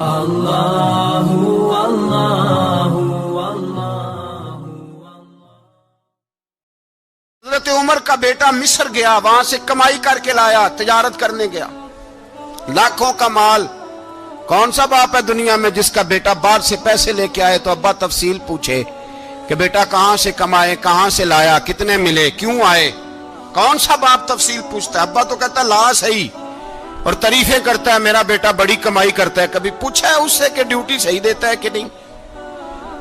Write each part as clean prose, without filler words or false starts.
اللہ اللہ حضرت عمر کا بیٹا مصر گیا، وہاں سے کمائی کر کے لایا، تجارت کرنے گیا، لاکھوں کا مال۔ کون سا باپ ہے دنیا میں جس کا بیٹا باہر سے پیسے لے کے آئے تو ابا تفصیل پوچھے کہ بیٹا کہاں سے کمائے، کہاں سے لایا، کتنے ملے، کیوں آئے؟ کون سا باپ تفصیل پوچھتا ہے؟ ابا تو کہتا ہے لا صحیح، اور تعریفیں کرتا ہے میرا بیٹا بڑی کمائی کرتا ہے۔ کبھی پوچھا ہے اس سے کہ ڈیوٹی صحیح دیتا ہے کہ نہیں؟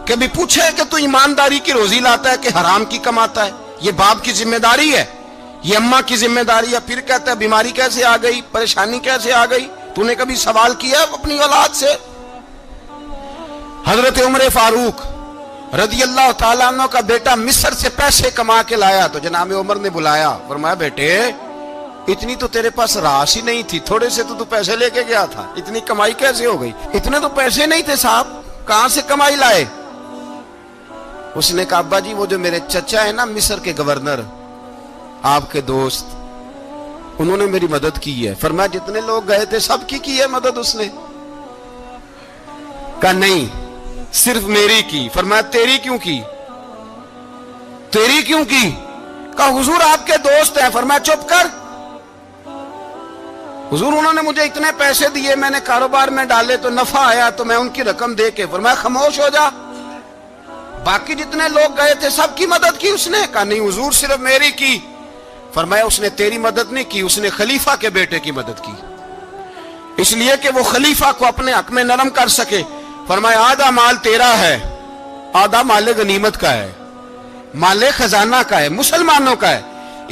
کبھی پوچھا ہے کہ تو ایمانداری کی روزی لاتا ہے کہ حرام کی کماتا ہے؟ یہ باپ کی ذمہ داری ہے، یہ اماں کی ذمہ داری ہے۔ پھر کہتا ہے بیماری کیسے آ گئی، پریشانی کیسے آ گئی؟ تو نے کبھی سوال کیا اپنی اولاد سے؟ حضرت عمر فاروق رضی اللہ تعالیٰ عنہ کا بیٹا مصر سے پیسے کما کے لایا تو جناب عمر نے بلایا، فرمایا بیٹے اتنی تو تیرے پاس راس ہی نہیں تھی، تھوڑے سے تو پیسے لے کے گیا تھا، اتنی کمائی کیسے ہو گئی؟ اتنے تو پیسے نہیں تھے صاحب، کہاں سے کمائی لائے؟ اس نے کہا ابا جی وہ جو میرے چچا ہے نا مصر کے گورنر، آپ کے دوست، انہوں نے میری مدد کی ہے۔ فرمایا جتنے لوگ گئے تھے سب کی ہے مدد اس نے؟ کہا نہیں صرف میری کی۔ فرمایا تیری کیوں کی؟ تیری کیوں کی؟ کہا حضور آپ کے دوست ہیں۔ فرمایا چپ کر، حضور انہوں نے مجھے اتنے پیسے دیے، میں نے کاروبار میں ڈالے تو نفع آیا تو میں ان کی رقم دے کے۔ فرمایا خاموش ہو جا، باقی جتنے لوگ گئے تھے سب کی مدد کی اس نے؟ کہا نہیں حضور صرف میری کی۔ فرمایا اس نے تیری مدد نہیں کی، اس نے خلیفہ کے بیٹے کی مدد کی، اس لیے کہ وہ خلیفہ کو اپنے حق میں نرم کر سکے۔ فرمایا آدھا مال تیرا ہے، آدھا مال غنیمت کا ہے، مال خزانہ کا ہے، مسلمانوں کا ہے،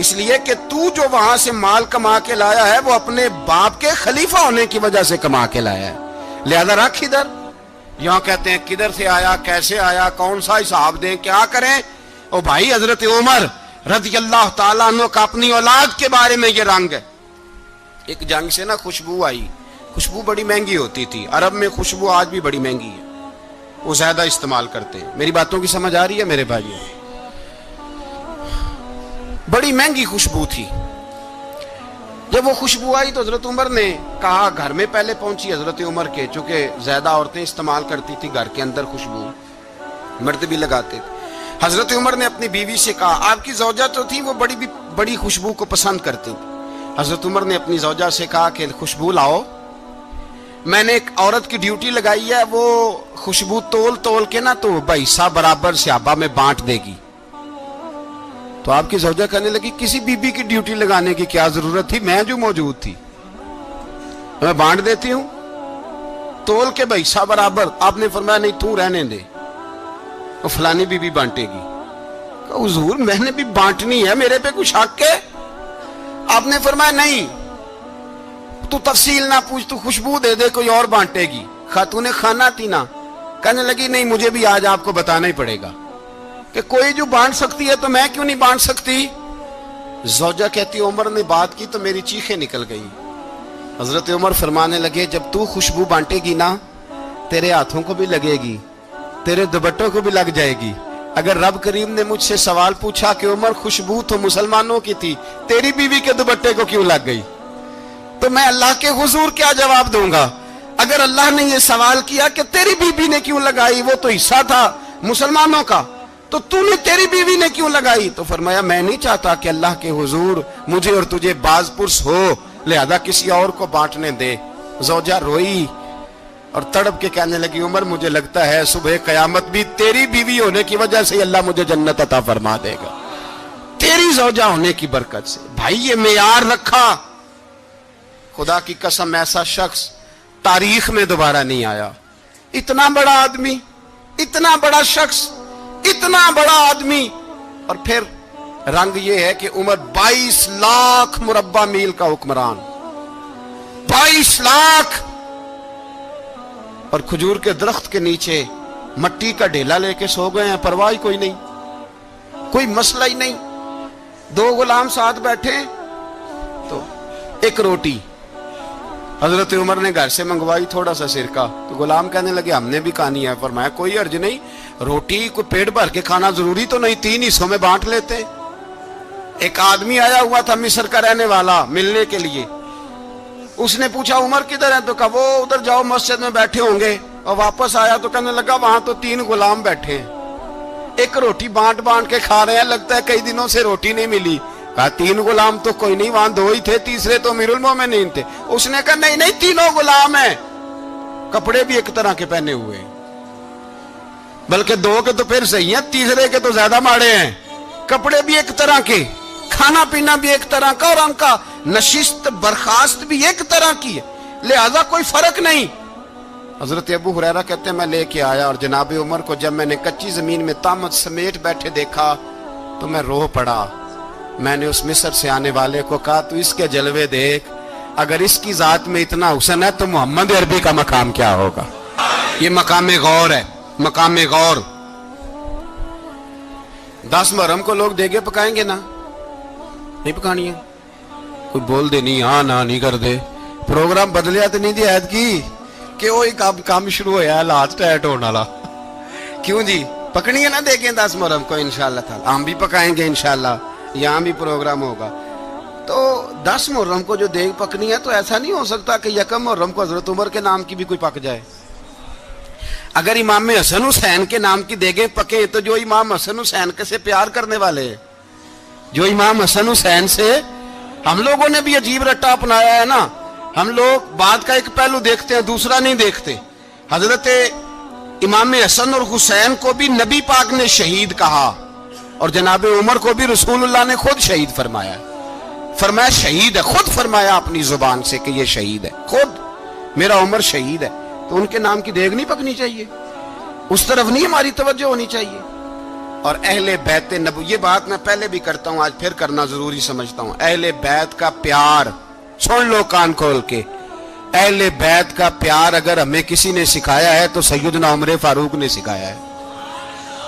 اس لیے کہ تو جو وہاں سے مال کما کے لایا ہے وہ اپنے باپ کے خلیفہ ہونے کی وجہ سے کما کے لایا ہے، لہذا رکھ ادھر۔ یہاں کہتے ہیں کدھر سے آیا، کیسے آیا، کون سا حساب دیں، کیا کریں؟ او بھائی حضرت عمر رضی اللہ تعالیٰ عنہ کا اپنی اولاد کے بارے میں یہ رنگ ہے۔ ایک جنگ سے نا خوشبو آئی، خوشبو بڑی مہنگی ہوتی تھی، عرب میں خوشبو آج بھی بڑی مہنگی ہے، وہ زیادہ استعمال کرتے ہیں۔ میری باتوں کی سمجھ آ رہی ہے میرے بھائیوں؟ بڑی مہنگی خوشبو تھی۔ جب وہ خوشبو آئی تو حضرت عمر نے کہا، گھر میں پہلے پہنچی حضرت عمر کے، چونکہ زیادہ عورتیں استعمال کرتی تھی گھر کے اندر خوشبو، مرد بھی لگاتے تھے۔ حضرت عمر نے اپنی بیوی سے کہا، آپ کی زوجہ تو تھی وہ بڑی خوشبو کو پسند کرتی تھی۔ حضرت عمر نے اپنی زوجہ سے کہا کہ خوشبو لاؤ، میں نے ایک عورت کی ڈیوٹی لگائی ہے، وہ خوشبو تول کے نا تو حصہ برابر صحابہ میں بانٹ دے گی۔ تو آپ کی زوجہ کہنے لگی کسی بی بی کی ڈیوٹی لگانے کی کیا ضرورت تھی، میں جو موجود تھی میں بانٹ دیتی ہوں تول کے حصہ برابر۔ آپ نے فرمایا نہیں تو رہنے دے، وہ فلانی بی بی بانٹے گی۔ کہا حضور میں نے بھی بانٹنی ہے، میرے پہ کچھ حق ہے؟ آپ نے فرمایا نہیں تو تفصیل نہ پوچھ، تو خوشبو دے دے، کوئی اور بانٹے گی۔ خاتون خانہ تھی نا، کہنے لگی نہیں مجھے بھی آج آپ کو بتانا ہی پڑے گا کہ کوئی جو بانٹ سکتی ہے تو میں کیوں نہیں بانٹ سکتی؟ زوجہ کہتی عمر نے بات کی تو میری چیخیں نکل گئی۔ حضرت عمر فرمانے لگے جب تو خوشبو بانٹے گی نا تیرے ہاتھوں کو بھی لگے گی، تیرے دوپٹوں کو بھی لگ جائے گی۔ اگر رب کریم نے مجھ سے سوال پوچھا کہ عمر خوشبو تو مسلمانوں کی تھی، تیری بیوی کے دوپٹے کو کیوں لگ گئی، تو میں اللہ کے حضور کیا جواب دوں گا؟ اگر اللہ نے یہ سوال کیا کہ تیری بیوی نے کیوں لگائی، وہ تو حصہ تھا مسلمانوں کا، تو نے تیری بیوی نے کیوں لگائی؟ تو فرمایا میں نہیں چاہتا کہ اللہ کے حضور مجھے اور تجھے باز پرس ہو، لہذا کسی اور کو بانٹنے دے۔ زوجہ روئی اور تڑپ کے کہنے لگی عمر مجھے لگتا ہے صبح قیامت بھی تیری بیوی ہونے کی وجہ سے اللہ مجھے جنت عطا فرما دے گا، تیری زوجہ ہونے کی برکت سے۔ بھائی یہ معیار رکھا، خدا کی قسم ایسا شخص تاریخ میں دوبارہ نہیں آیا۔ اتنا بڑا آدمی، اتنا بڑا شخص، اتنا بڑا آدمی، اور پھر رنگ یہ ہے کہ عمر 22 لاکھ مربع میل کا حکمران، 22 لاکھ، اور کھجور کے درخت کے نیچے مٹی کا ڈھیلا لے کے سو گئے ہیں، پرواہ کوئی نہیں، کوئی مسئلہ ہی نہیں۔ 2 غلام ساتھ بیٹھے تو ایک روٹی حضرت عمر نے گھر سے منگوائی، تھوڑا سا سرکہ، تو غلام کہنے لگے ہم نے بھی کھانی ہے۔ فرمایا کوئی حرج نہیں، روٹی کو پیٹ بھر کے کھانا ضروری تو نہیں، 3 حصوں میں بانٹ لیتے۔ ایک آدمی آیا ہوا تھا مصر کا رہنے والا ملنے کے لیے، اس نے پوچھا عمر کدھر ہے؟ تو کہا وہ ادھر جاؤ مسجد میں بیٹھے ہوں گے. اور واپس آیا تو کہنے لگا وہاں تو 3 غلام بیٹھے ہیں, ایک روٹی بانٹ بانٹ کے کھا رہے ہیں, لگتا ہے کئی دنوں سے روٹی نہیں ملی. کہا 3 غلام تو کوئی نہیں, وہاں 2 ہی تھے, تیسرے تو امیر المومنین تھے. اس نے کہا نہیں نہیں 3 غلام ہیں, کپڑے بھی ایک طرح کے پہنے ہوئے ہیں, بلکہ 2 کے تو پھر صحیح ہیں, تیسرے کے تو زیادہ ماڑے ہیں. کپڑے بھی ایک طرح کے, کھانا پینا بھی ایک طرح کا, اور ان کا نشست برخاست بھی ایک طرح کی ہے, لہذا کوئی فرق نہیں. حضرت ابو ہریرہ کہتے ہیں میں لے کے آیا, اور جناب عمر کو جب میں نے کچی زمین میں تامت سمیٹ بیٹھے دیکھا تو میں رو پڑا. میں نے اس مصر سے آنے والے کو کہا تو اس کے جلوے دیکھ, اگر اس کی ذات میں اتنا حسن ہے تو محمد عربی کا مقام کیا ہوگا. یہ مقام غور ہے, مقام غور. 10 محرم کو لوگ دیگے پکائیں گے نا, نہیں پکانی ہے؟ کوئی بول دے نہیں, ہاں نہ نہیں کر دے. پروگرام بدلیا تو نہیں دی عید کی کہ وہی کام شروع ہویا ہے لات ٹائٹ ہونے والا. کیوں جی, پکنی ہے نا دیکھیں 10 محرم کو انشاءاللہ تعالی. ہم بھی پکائیں گے انشاءاللہ, یہاں بھی پروگرام ہوگا. تو 10 محرم کو جو دیگ پکنی ہے تو ایسا نہیں ہو سکتا کہ 1 محرم کو حضرت عمر کے نام کی بھی کوئی پک جائے. اگر امام حسن حسین کے نام کی دیگیں پکیں تو جو امام حسن حسین کے سے پیار کرنے والے ہیں, جو امام حسن حسین سے, ہم لوگوں نے بھی عجیب رٹا اپنایا ہے نا. ہم لوگ بات کا ایک پہلو دیکھتے ہیں, دوسرا نہیں دیکھتے. حضرت امام حسن اور حسین کو بھی نبی پاک نے شہید کہا, اور جناب عمر کو بھی رسول اللہ نے خود شہید فرمایا. فرمایا شہید ہے, خود فرمایا اپنی زبان سے کہ یہ شہید ہے, خود میرا عمر شہید ہے. تو ان کے نام کی دیگ نہیں پکنی چاہیے, اس طرف نہیں ہماری توجہ ہونی چاہیے. اور اہل بیت نبو, یہ بات میں پہلے بھی کرتا ہوں, آج پھر کرنا ضروری سمجھتا ہوں. اہل بیت کا پیار سن لو کان کھول کے. اہل بیت کا پیار اگر ہمیں کسی نے سکھایا ہے تو سیدنا عمر فاروق نے سکھایا ہے.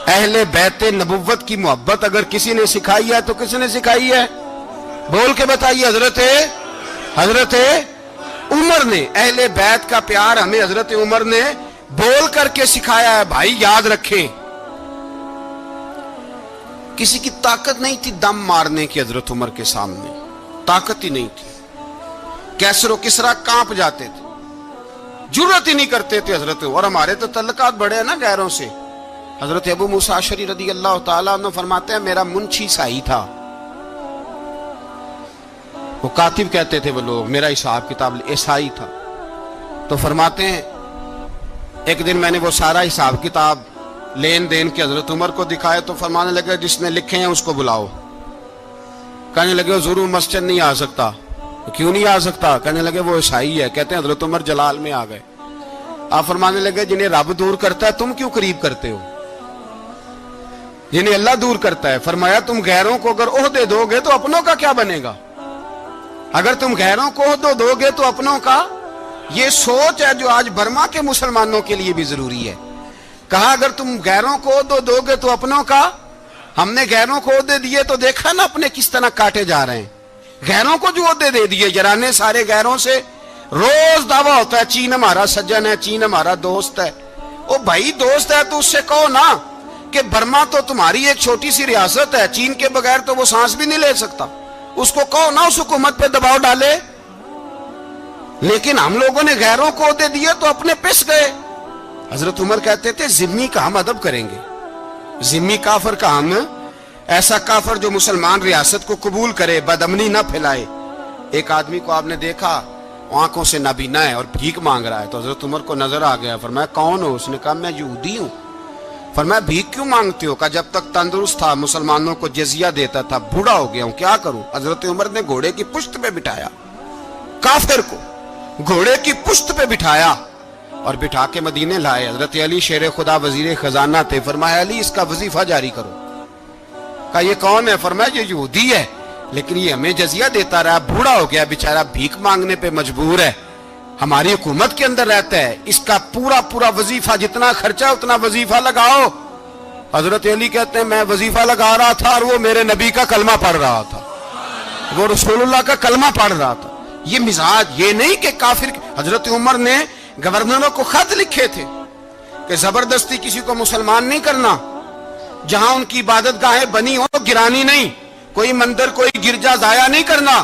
اہل بیت نبوت کی محبت اگر کسی نے سکھائی ہے تو کس نے سکھائی ہے؟ بول کے بتائیے. حضرت عمر نے. اہل بیت کا پیار ہمیں حضرت عمر نے بول کر کے سکھایا ہے. بھائی یاد رکھیں, کسی کی طاقت نہیں تھی دم مارنے کی حضرت عمر کے سامنے, طاقت ہی نہیں تھی. کیسر و کسرا کانپ جاتے تھے, جرأت ہی نہیں کرتے تھے حضرت. اور ہمارے تو تعلقات بڑے ہیں نا غیروں سے. حضرت ابو موسیٰ اشعری رضی اللہ تعالیٰ عنہ فرماتے ہیں میرا منشی سائی تھا, وہ کاتب کہتے تھے وہ لوگ, میرا حساب کتاب عیسائی تھا. تو فرماتے ہیں ایک دن میں نے وہ سارا حساب کتاب لین دین کے حضرت عمر کو دکھائے تو فرمانے لگے جس نے لکھے ہیں اس کو بلاؤ. کہنے لگے حضور مسجد نہیں آ سکتا. کیوں نہیں آ سکتا؟ کہنے لگے وہ عیسائی ہے. کہتے ہیں حضرت عمر جلال میں آ گئے. آپ فرمانے لگے جنہیں رب دور کرتا ہے تم کیوں قریب کرتے ہو؟ جنہیں اللہ دور کرتا ہے. فرمایا تم غیروں کو اگر عہدے دو گے تو اپنوں کا کیا بنے گا؟ اگر تم غیروں کو عہدے دو گے تو اپنوں کا. یہ سوچ ہے جو آج برما کے مسلمانوں کے لیے بھی ضروری ہے. کہا اگر تم غیروں کو عہدے دو گے تو اپنوں کا. ہم نے غیروں کو عہدے دیے تو دیکھا نا اپنے کس طرح کاٹے جا رہے ہیں. غیروں کو جو عہدے دے دیے یارانے سارے غیروں سے. روز دعویٰ ہوتا ہے چین ہمارا سجن ہے, چین ہمارا دوست ہے. او بھائی دوست ہے تو اس سے کہو نا کہ برما تو تمہاری ایک چھوٹی سی ریاست ہے, چین کے بغیر تو وہ سانس بھی نہیں لے سکتا. اس کو کہو نا اس حکومت پہ دباؤ ڈالے. لیکن ہم لوگوں نے غیروں کو عہدے دیے تو اپنے پس گئے. حضرت عمر کہتے تھے ذمی کا ہم ادب کریں گے. ذمی کافر کا ہم, ایسا کافر جو مسلمان ریاست کو قبول کرے, بدامنی نہ پھیلائے. ایک آدمی کو آپ نے دیکھا آنکھوں سے نابینا ہے اور بھیک مانگ رہا ہے. تو حضرت عمر کو نظر آ گیا. فرمایا کون ہو؟ اس نے کہا میں یہودی ہوں. فرمایا بھیک کیوں مانگتے ہو؟ کہا جب تک تندرست تھا مسلمانوں کو جزیہ دیتا تھا, بوڑھا ہو گیا ہوں کیا کروں. حضرت عمر نے گھوڑے کی پشت پہ بٹھایا, کافر کو گھوڑے کی پشت پہ بٹھایا اور بٹھا کے مدینے لائے. حضرت علی شیر خدا وزیر خزانہ تھے. فرمایا علی اس کا وظیفہ جاری کرو. کہا یہ کون ہے؟ فرمایا یہ یہودی ہے لیکن یہ ہمیں جزیہ دیتا رہا, بوڑھا ہو گیا بیچارہ, بھیک مانگنے پہ مجبور ہے, ہماری حکومت کے اندر رہتا ہے, اس کا پورا وظیفہ جتنا خرچہ اتنا وظیفہ لگاؤ. حضرت علی کہتے ہیں میں وظیفہ لگا رہا تھا اور وہ میرے نبی کا کلمہ پڑھ رہا تھا, وہ رسول اللہ کا کلمہ پڑھ رہا تھا. یہ مزاج, یہ نہیں کہ کافر. حضرت عمر نے گورنروں کو خط لکھے تھے کہ زبردستی کسی کو مسلمان نہیں کرنا, جہاں ان کی عبادت گاہیں بنی ہو گرانی نہیں, کوئی مندر کوئی گرجا ضائع نہیں کرنا.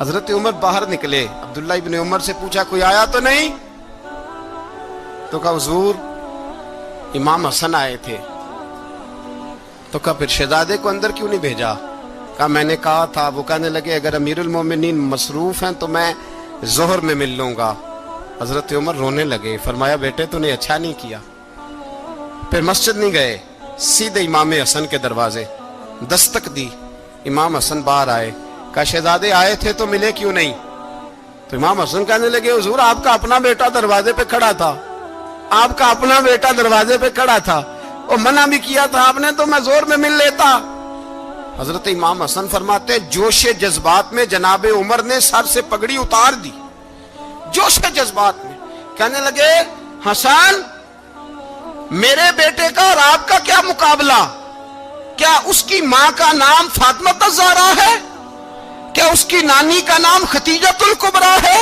حضرت عمر باہر نکلے, عبداللہ ابن عمر سے پوچھا کوئی آیا تو نہیں؟ تو کہا حضور امام حسن آئے تھے. تو کہا پھر شہزادے کو اندر کیوں نہیں بھیجا؟ کہا میں نے کہا تھا. وہ کہنے لگے اگر امیر المومنین مصروف ہیں تو میں ظہر میں مل لوں گا. حضرت عمر رونے لگے, فرمایا بیٹے تو نے اچھا نہیں کیا. پھر مسجد نہیں گئے, سیدھے امام حسن کے دروازے دستک دی. امام حسن باہر آئے, کہا شہزادے آئے تھے تو ملے کیوں نہیں؟ تو امام حسن کہنے لگے حضور آپ کا اپنا بیٹا دروازے پہ کھڑا تھا, آپ کا اپنا بیٹا دروازے پہ کھڑا تھا, اور منع بھی کیا تھا آپ نے تو میں زور میں مل لیتا. حضرت امام حسن فرماتے جوش جذبات میں جناب عمر نے سر سے پگڑی اتار دی, جوش جذبات میں. کہنے لگے حسن میرے بیٹے کا اور آپ کا کیا مقابلہ؟ کیا اس کی ماں کا نام فاطمہ الزہرا ہے؟ کیا اس کی نانی کا نام خدیجۃ الکبریٰ ہے؟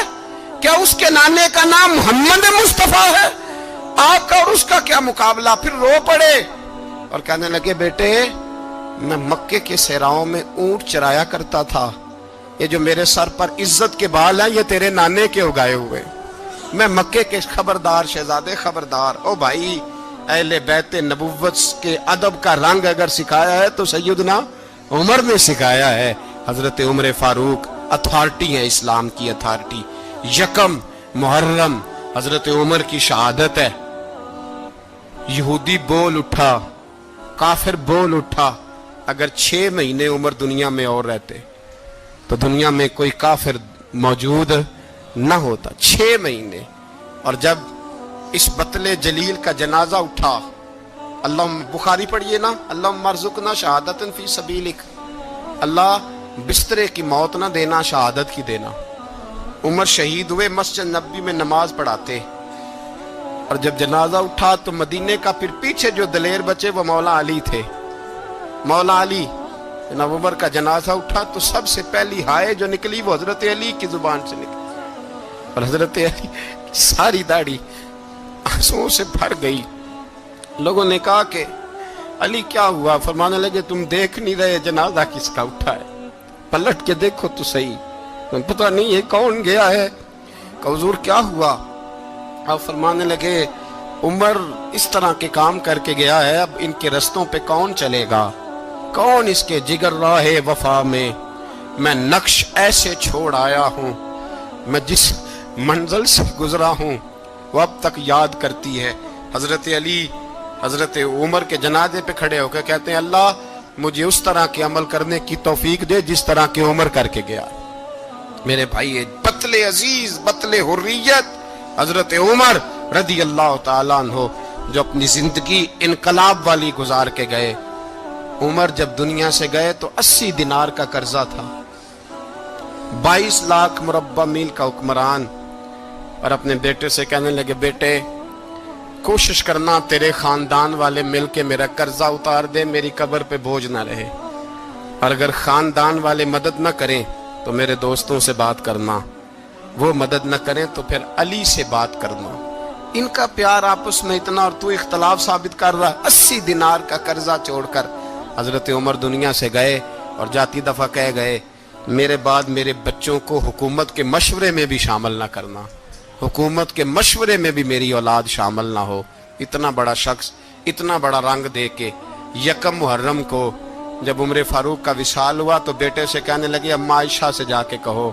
کیا اس کے نانے کا نام محمد مصطفیٰ ہے؟ آپ کا اور اس کا کیا مقابلہ؟ پھر رو پڑے اور کہنے لگے بیٹے میں مکے کے صحراؤں میں اونٹ چرایا کرتا تھا, یہ جو میرے سر پر عزت کے بال ہیں یہ تیرے نانے کے اگائے ہوئے. میں مکے کے خبردار شہزادے خبردار. او بھائی اہل بیت نبوت کے ادب کا رنگ اگر سکھایا ہے تو سیدنا عمر نے سکھایا ہے. حضرت عمر فاروق اتھارٹی ہے, اسلام کی اتھارٹی. یکم محرم حضرت عمر کی شہادت ہے. یہودی بول اٹھا, کافر بول اٹھا. اگر 6 مہینے عمر دنیا میں اور رہتے تو دنیا میں کوئی کافر موجود نہ ہوتا. 6 مہینے. اور جب اس بطل جلیل کا جنازہ اٹھا, اللہ بخاری پڑھیے نا, اللہم ارزقنا شہادت فی سبیلک, اللہ بسترے کی موت نہ دینا, شہادت کی دینا. عمر شہید ہوئے, مسجد نبوی میں نماز پڑھاتے, اور جب جنازہ اٹھا تو مدینے کا پھر پیچھے جو دلیر بچے وہ مولا علی تھے. مولا علی, جناب عمر کا جنازہ اٹھا تو سب سے پہلی ہائے جو نکلی وہ حضرت علی کی زبان سے نکلی, اور حضرت علی ساری داڑھی آنسوؤں سے بھر گئی. لوگوں نے کہا کہ علی کیا ہوا؟ فرمانے لگے تم دیکھ نہیں رہے جنازہ کس کا اٹھا ہے, پلٹ کے دیکھو تو صحیح, پتہ نہیں یہ کون گیا ہے. کہ حضور کیا ہوا؟ آپ فرمانے لگے عمر اس طرح کے کام کر کے گیا ہے, اب ان کے رستوں پہ کون چلے گا؟ کون اس کے جگر راہ وفا میں؟ میں نقش ایسے چھوڑ آیا ہوں, میں جس منزل سے گزرا ہوں وہ اب تک یاد کرتی ہے. حضرت علی حضرت عمر کے جنازے پہ کھڑے ہو کے کہتے ہیں اللہ مجھے اس طرح کے عمل کرنے کی توفیق دے جس طرح کے عمر کر کے گیا. میرے بھائی بطل عزیز, بطل حریت حضرت عمر رضی اللہ تعالیٰ عنہ جو اپنی زندگی انقلاب والی گزار کے گئے. عمر جب دنیا سے گئے تو 80 دینار کا قرضہ تھا, 22 لاکھ مربع میل کا حکمران. اور اپنے بیٹے سے کہنے لگے بیٹے کوشش کرنا تیرے خاندان والے مل کے میرا قرضہ اتار دے, میری قبر پہ بوجھ نہ رہے, اور اگر خاندان والے مدد نہ کریں تو میرے دوستوں سے بات کرنا, وہ مدد نہ کریں تو پھر علی سے بات کرنا. ان کا پیار آپس میں اتنا, اور تو اختلاف ثابت کر رہا. 80 دینار کا قرضہ چھوڑ کر حضرت عمر دنیا سے گئے, اور جاتی دفعہ کہہ گئے میرے بعد میرے بچوں کو حکومت کے مشورے میں بھی شامل نہ کرنا, حکومت کے مشورے میں بھی میری اولاد شامل نہ ہو. اتنا بڑا شخص اتنا بڑا رنگ دے کے یکم محرم کو جب عمر فاروق کا وصال ہوا تو بیٹے سے کہنے لگے اماں عائشہ سے جا کے کہو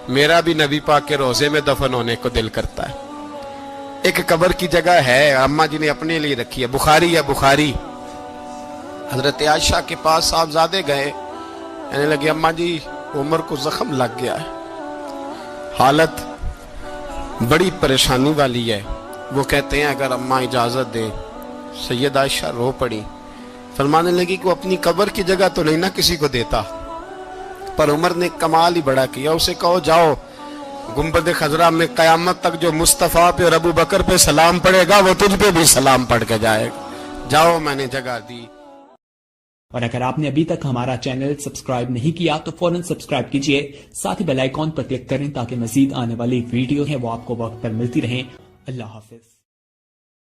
میرا بھی نبی پاک کے روزے میں دفن ہونے کو دل کرتا ہے. ایک قبر کی جگہ ہے اماں جی نے اپنے لیے رکھی ہے, بخاری ہے بخاری. حضرت عائشہ کے پاس صاحبزادے گئے, کہنے لگے اماں جی عمر کو زخم لگ گیا ہے, حالت بڑی پریشانی والی ہے. وہ کہتے ہیں اگر اماں اجازت دیں. سید عائشہ رو پڑی, فرمانے لگی کہ وہ اپنی قبر کی جگہ تو نہیں نہ کسی کو دیتا, پر عمر نے کمال ہی بڑا کیا. اسے کہو جاؤ گنبد خضرا میں قیامت تک جو مصطفیٰ پہ اور ابو بکر پہ سلام پڑے گا وہ تجھ پہ بھی سلام پڑھ کے جائے گا. جاؤ میں نے جگہ دی. اور اگر آپ نے ابھی تک ہمارا چینل سبسکرائب نہیں کیا تو فوراً سبسکرائب کیجئے, ساتھ ہی بیل آئیکن پر کلک کریں تاکہ مزید آنے والی ویڈیو ہے وہ آپ کو وقت پر ملتی رہیں. اللہ حافظ.